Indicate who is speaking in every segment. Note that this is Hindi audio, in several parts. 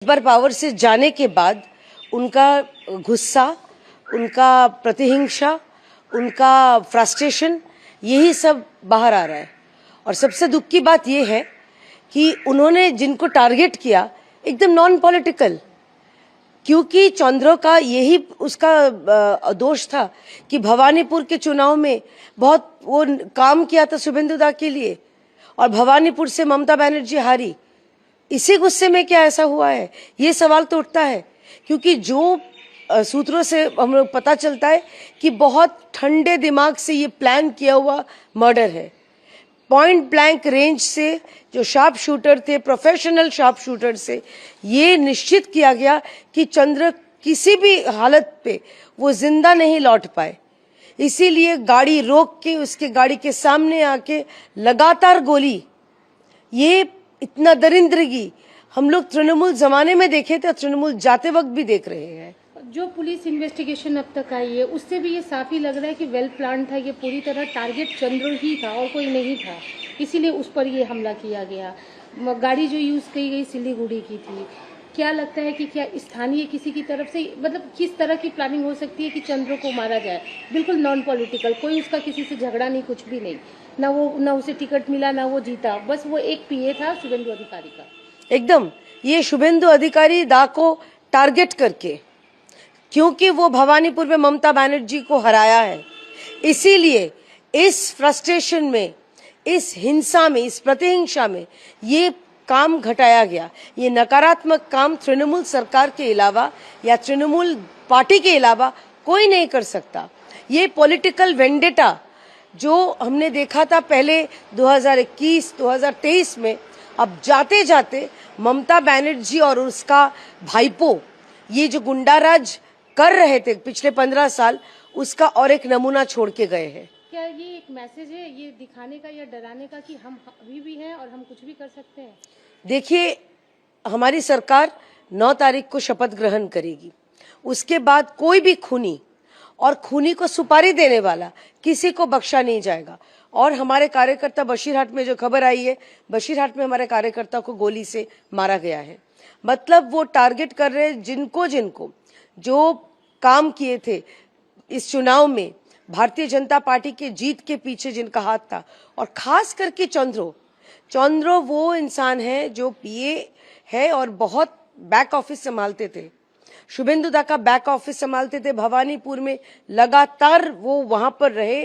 Speaker 1: बार पावर से जाने के बाद उनका गुस्सा, उनका प्रतिहिंसा, उनका फ्रस्ट्रेशन, यही सब बाहर आ रहा है। और सबसे दुख की बात यह है कि उन्होंने जिनको टारगेट किया एकदम नॉन पॉलिटिकल, क्योंकि चंद्रो का यही उसका दोष था कि भवानीपुर के चुनाव में बहुत वो काम किया था शुभेंदु दा के लिए, और भवानीपुर से ममता बनर्जी हारी। इसी गुस्से में क्या ऐसा हुआ है, ये सवाल तो उठता है। क्योंकि जो सूत्रों से हम लोग पता चलता है कि बहुत ठंडे दिमाग से ये प्लान किया हुआ मर्डर है। पॉइंट ब्लैंक रेंज से जो शार्प शूटर थे, प्रोफेशनल शार्प शूटर से ये निश्चित किया गया कि चंद्र किसी भी हालत पे वो जिंदा नहीं लौट पाए। इसीलिए गाड़ी रोक के उसके गाड़ी के सामने आके लगातार गोली, ये इतना दरिंदगी हम लोग तृणमूल जमाने में देखे थे और तृणमूल जाते वक्त भी देख रहे हैं।
Speaker 2: जो पुलिस इन्वेस्टिगेशन अब तक आई है उससे भी ये साफ ही लग रहा है कि वेल प्लान था, ये पूरी तरह टारगेट चंद्र ही था और कोई नहीं था, इसीलिए उस पर ये हमला किया गया। गाड़ी जो यूज की गई सिलीगुड़ी की थी। क्या लगता है कि क्या स्थानीय किसी की तरफ से, मतलब किस तरह की प्लानिंग हो सकती है कि चंद्र को मारा जाए? बिल्कुल नॉन पॉलिटिकल, कोई उसका किसी से झगड़ा नहीं, कुछ भी नहीं, ना उसे टिकट मिला, ना वो जीता, बस वो एक पीए था शुभेंदु अधिकारी का।
Speaker 1: एकदम ये शुभेंदु अधिकारी दा को टारगेट करके, क्योंकि वो भवानीपुर में ममता बनर्जी को हराया है, इसीलिए इस फ्रस्ट्रेशन में, इस हिंसा में, इस प्रतिहिंसा में ये काम घटाया गया। ये नकारात्मक काम तृणमूल सरकार के अलावा या तृणमूल पार्टी के अलावा कोई नहीं कर सकता। ये पॉलिटिकल वेंडेटा जो हमने देखा था पहले 2021, 2023 में, अब जाते जाते ममता बनर्जी और उसका भाईपो ये जो गुंडाराज कर रहे थे पिछले 15 साल, उसका और एक नमूना छोड़ के गए हैं।
Speaker 2: क्या ये एक मैसेज है ये दिखाने का या डराने का कि हम अभी भी हैं और हम कुछ भी कर सकते हैं?
Speaker 1: देखिए, हमारी सरकार 9 तारीख को शपथ ग्रहण करेगी। उसके बाद कोई भी खूनी और खूनी को सुपारी देने वाला किसी को बख्शा नहीं जाएगा। और हमारे कार्यकर्ता बशीरहाट में जो खबर आई है, बशीरहाट में हमारे कार्यकर्ता को गोली से मारा गया है। मतलब वो टारगेट कर रहे हैं जिनको जिनको जो काम किए थे इस चुनाव में, भारतीय जनता पार्टी के जीत के पीछे जिनका हाथ था। और खास करके चंद्रो वो इंसान है जो पीए है और बहुत बैक ऑफिस संभालते थे, शुभेंदु दा का बैक ऑफिस संभालते थे। भवानीपुर में लगातार वो वहां पर रहे,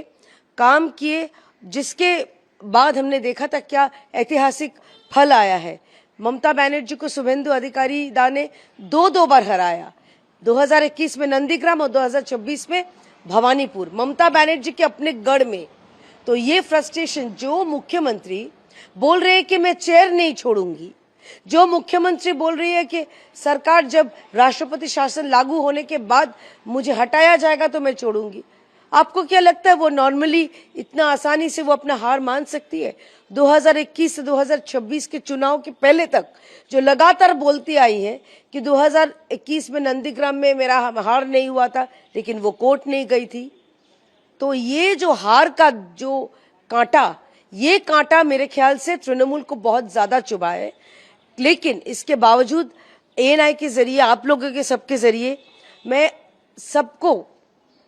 Speaker 1: काम किए, जिसके बाद हमने देखा था क्या ऐतिहासिक फल आया है। ममता बनर्जी को शुभेंदु अधिकारी दा ने दो बार हराया, 2021 में नंदीग्राम और 2026 में भवानीपुर, ममता बनर्जी के अपने गढ़ में। तो ये फ्रस्ट्रेशन, जो मुख्यमंत्री बोल रहे हैं कि मैं चेयर नहीं छोड़ूंगी, जो मुख्यमंत्री बोल रही है कि सरकार जब राष्ट्रपति शासन लागू होने के बाद मुझे हटाया जाएगा तो मैं छोड़ूंगी, आपको क्या लगता है वो नॉर्मली इतना आसानी से वो अपना हार मान सकती है? 2021 से 2026 के चुनाव के पहले तक जो लगातार बोलती आई है कि 2021 में नंदीग्राम में मेरा हार नहीं हुआ था, लेकिन वो कोर्ट नहीं गई थी। तो ये जो हार का जो कांटा, ये कांटा मेरे ख्याल से तृणमूल को बहुत ज्यादा चुभा है। लेकिन इसके बावजूद एएनआई के जरिए, आप लोगों के सबके जरिए, मैं सबको,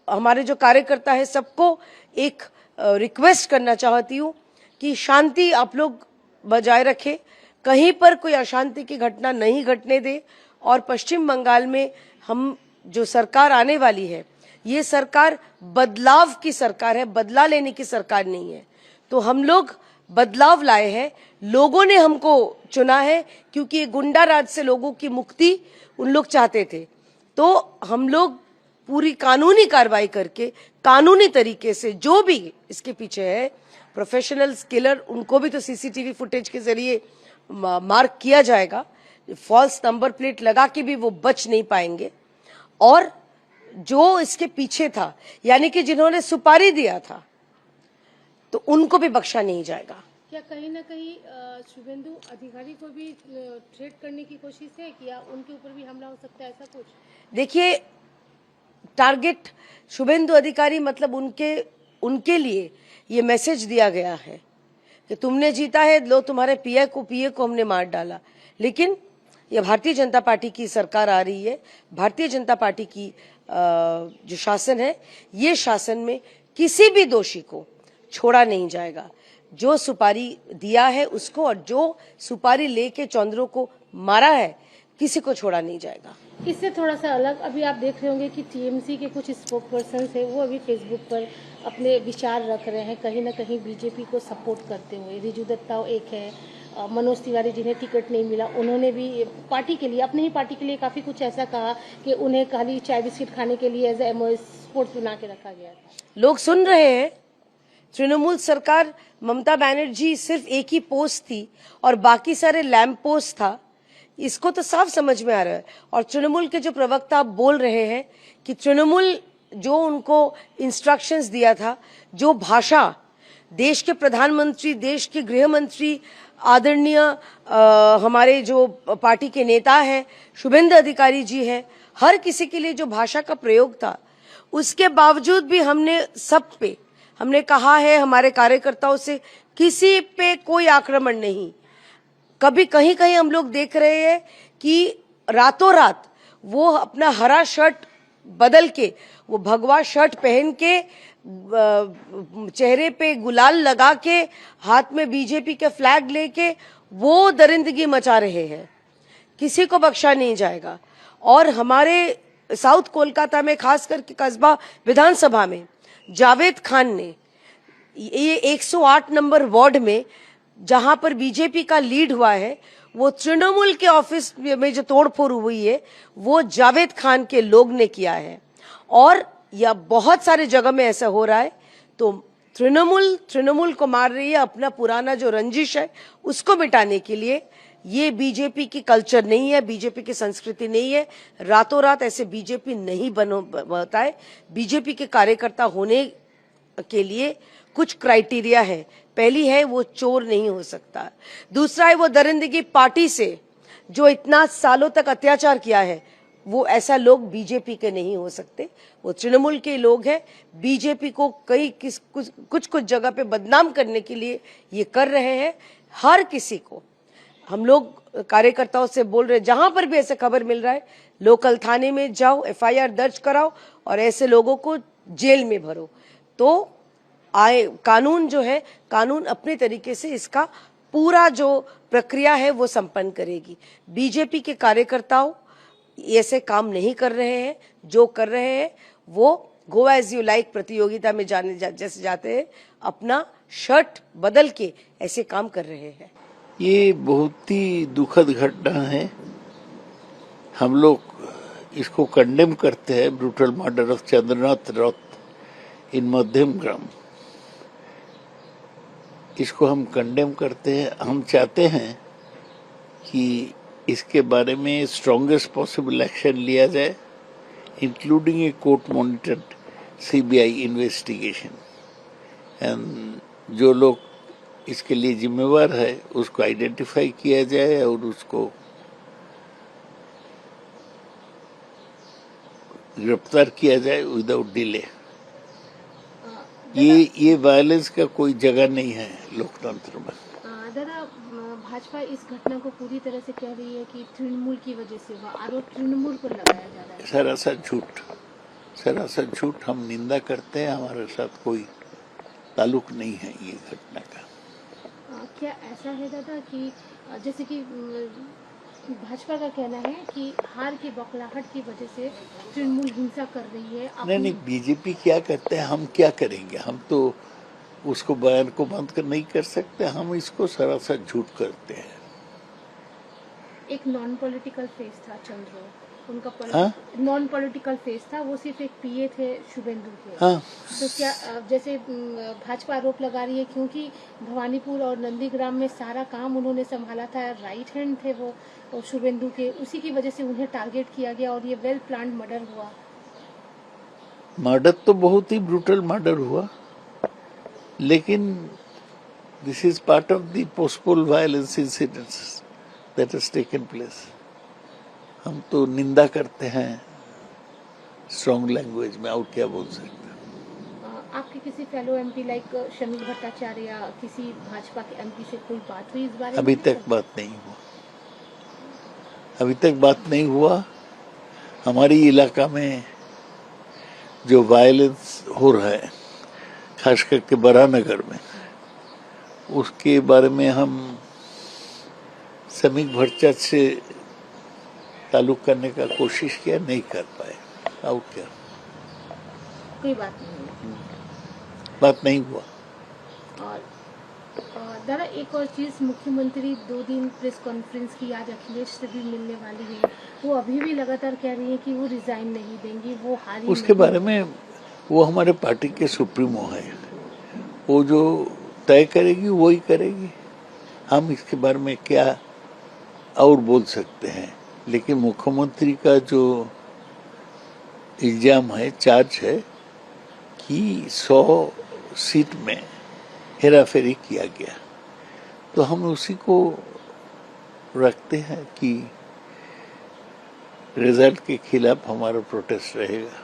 Speaker 1: हमारे जो कार्यकर्ता है सबको एक रिक्वेस्ट करना चाहती हूँ कि शांति आप लोग बजाय रखें, कहीं पर कोई अशांति की घटना नहीं घटने दे। और पश्चिम बंगाल में हम जो सरकार आने वाली है, ये सरकार बदलाव की सरकार है, बदला लेने की सरकार नहीं है। तो हम लोग बदलाव लाए हैं, लोगों ने हमको चुना है, क्योंकि ये गुंडा राज से लोगों की मुक्ति उन लोग चाहते थे। तो हम लोग पूरी कानूनी कार्रवाई करके, कानूनी तरीके से जो भी इसके पीछे है, प्रोफेशनल किलर, उनको भी तो सीसीटीवी फुटेज के जरिए मार्क किया जाएगा। फॉल्स नंबर प्लेट लगा के भी वो बच नहीं पाएंगे। और जो इसके पीछे था, यानी कि जिन्होंने सुपारी दिया था, तो उनको भी बख्शा नहीं जाएगा।
Speaker 2: क्या कहीं ना कहीं शुभेंदु अधिकारी को भी थ्रेट करने की कोशिश है कि या उनके ऊपर भी हमला हो सकता है, ऐसा कुछ?
Speaker 1: देखिए, टारगेट शुभेंदु अधिकारी, मतलब उनके लिए ये मैसेज दिया गया है कि तुमने जीता है, लो तुम्हारे पीए को हमने मार डाला। लेकिन ये भारतीय जनता पार्टी की सरकार आ रही है, भारतीय जनता पार्टी की जो शासन है, ये शासन में किसी भी दोषी को छोड़ा नहीं जाएगा। जो सुपारी दिया है उसको और जो सुपारी लेके चंद्रों को मारा है, किसी को छोड़ा नहीं जाएगा।
Speaker 2: इससे थोड़ा सा अलग अभी आप देख रहे होंगे कि टीएमसी के कुछ स्पोक पर्सन है, वो अभी फेसबुक पर अपने विचार रख रहे हैं, कहीं ना कहीं बीजेपी को सपोर्ट करते हुए। रिजू दत्ता एक है, मनोज तिवारी जिन्हें टिकट नहीं मिला, उन्होंने भी पार्टी के लिए, अपने ही पार्टी के लिए काफ़ी कुछ ऐसा कहा कि उन्हें खाली चाय बिस्किट खाने के लिए एज एमओएस स्पोर्ट्स बना के रखा गया था।
Speaker 1: लोग सुन रहे हैं। तृणमूल सरकार, ममता बनर्जी सिर्फ एक ही पोस्ट थी और बाकी सारे लैंप पोस्ट था, इसको तो साफ समझ में आ रहा है। और तृणमूल के जो प्रवक्ता बोल रहे हैं कि तृणमूल जो उनको इंस्ट्रक्शंस दिया था, जो भाषा देश के प्रधानमंत्री, देश के गृह मंत्री, आदरणीय हमारे जो पार्टी के नेता हैं शुभेंदु अधिकारी जी हैं, हर किसी के लिए जो भाषा का प्रयोग था, उसके बावजूद भी हमने कहा है हमारे कार्यकर्ताओं से, किसी पे कोई आक्रमण नहीं। कभी कहीं कहीं हम लोग देख रहे हैं कि रातों रात वो अपना हरा शर्ट बदल के, वो भगवा शर्ट पहन के, चेहरे पे गुलाल लगा के, हाथ में बीजेपी के फ्लैग लेके वो दरिंदगी मचा रहे हैं। किसी को बख्शा नहीं जाएगा। और हमारे साउथ कोलकाता में, खास करके कस्बा विधानसभा में, जावेद खान ने ये 108 नंबर वार्ड में जहां पर बीजेपी का लीड हुआ है, वो तृणमूल के ऑफिस में जो तोड़फोड़ हुई है वो जावेद खान के लोग ने किया है। और या बहुत सारे जगह में ऐसा हो रहा है। तो तृणमूल को मार रही है, अपना पुराना जो रंजिश है उसको मिटाने के लिए। ये बीजेपी की कल्चर नहीं है, बीजेपी की संस्कृति नहीं है। रातों रात ऐसे बीजेपी नहीं बनता है। बीजेपी के कार्यकर्ता होने के लिए कुछ क्राइटेरिया है। पहली है, वो चोर नहीं हो सकता। दूसरा है, वो दरिंदगी पार्टी से जो इतना सालों तक अत्याचार किया है, वो ऐसा लोग बीजेपी के नहीं हो सकते। वो तृणमूल के लोग हैं। बीजेपी को कुछ जगह पे बदनाम करने के लिए ये कर रहे हैं। हर किसी को हम लोग कार्यकर्ताओं से बोल रहे हैं, जहां पर भी ऐसे खबर मिल रहा है, लोकल थाने में जाओ, एफआईआर दर्ज कराओ और ऐसे लोगों को जेल में भरो। तो कानून जो है, कानून अपने तरीके से इसका पूरा जो प्रक्रिया है वो संपन्न करेगी। बीजेपी के कार्यकर्ताओं ऐसे काम नहीं कर रहे हैं। जो कर रहे हैं वो गो एज यू लाइक प्रतियोगिता में जैसे जाते हैं, अपना शर्ट बदल के ऐसे काम कर रहे हैं।
Speaker 3: ये बहुत ही दुखद घटना है। हम लोग इसको कंडेम करते हैं, ब्रूटल मर्डर ऑफ चंद्रनाथ रॉथ इन मध्यम ग्राम। इसको हम कंडेम करते हैं। हम चाहते हैं कि इसके बारे में स्ट्रॉन्गेस्ट पॉसिबल एक्शन लिया जाए, including a court monitored CBI investigation. And जो लोग इसके लिए जिम्मेवार है उसको आइडेंटिफाई किया जाए और उसको गिरफ्तार किया जाए विदाउट डिले। ये वायलेंस का कोई जगह नहीं है लोकतंत्र में।
Speaker 2: दादा, भाजपा इस घटना को पूरी तरह से कह रही है कि तृणमूल की वजह से हुआ, आरोप तृणमूल पर लगाया जा रहा है।
Speaker 3: सरासर झूठ। हम निंदा करते हैं, हमारे साथ कोई ताल्लुक नहीं है ये घटना का।
Speaker 2: क्या ऐसा है दादा कि जैसे कि भाजपा का कहना है कि हार की बौखलाहट की वजह से तृणमूल हिंसा कर रही है।
Speaker 3: नहीं, बीजेपी क्या करते हैं, हम क्या करेंगे? हम तो उसको बयान को बंद कर नहीं कर सकते। हम इसको सरासर झूठ करते हैं।
Speaker 2: एक नॉन पॉलिटिकल फेस था चंद्रो, उनका नॉन पॉलिटिकल फेस था, वो सिर्फ एक पीए थे शुभेंदु के।
Speaker 3: हाँ।
Speaker 2: तो क्या जैसे भाजपा आरोप लगा रही है क्योंकि भवानीपुर और नंदीग्राम में सारा काम उन्होंने संभाला था, राइट हैंड थे वो शुभेंदु के, उसी की वजह से उन्हें टारगेट किया गया और ये वेल प्लान्ड मर्डर हुआ।
Speaker 3: मर्डर तो बहुत ही ब्रूटल मर्डर हुआ, लेकिन this is part of the post-poll violence incidents that has taken place. हम तो निंदा करते हैं स्ट्रॉन्ग लैंग्वेज में, और क्या बोल सकते हैं।
Speaker 2: आपके किसी fellow MP like Shameel Bhattacharya या किसी भाजपा के एमपी से कोई बात हुई इस बारे में?
Speaker 3: अभी तक बात नहीं हुआ। अभी तक बात नहीं हुआ। हमारी इलाका में जो वायलेंस हो रहा है, खास करके बरानगर में, उसके बारे में हम समीक भट्टाचार्य से ताल्लुक करने का कोशिश किया, नहीं कर पाए। और क्या,
Speaker 2: कोई बात नहीं हुई।
Speaker 3: बात नहीं हुआ।
Speaker 2: और दादा एक और चीज, मुख्यमंत्री 2 दिन प्रेस कॉन्फ्रेंस की आज अखिलेश से भी मिलने वाली है। वो अभी भी लगातार कह रही है कि वो रिजाइन नहीं देंगी, वो हारी
Speaker 3: उसके
Speaker 2: नहीं।
Speaker 3: बारे में वो हमारे पार्टी के सुप्रीमो है, वो जो तय करेगी वही करेगी। हम इसके बारे में क्या और बोल सकते हैं। लेकिन मुख्यमंत्री का जो इल्जाम है, चार्ज है कि 100 सीट में हेराफेरी किया गया, तो हम उसी को रखते हैं कि रिजल्ट के खिलाफ हमारा प्रोटेस्ट रहेगा।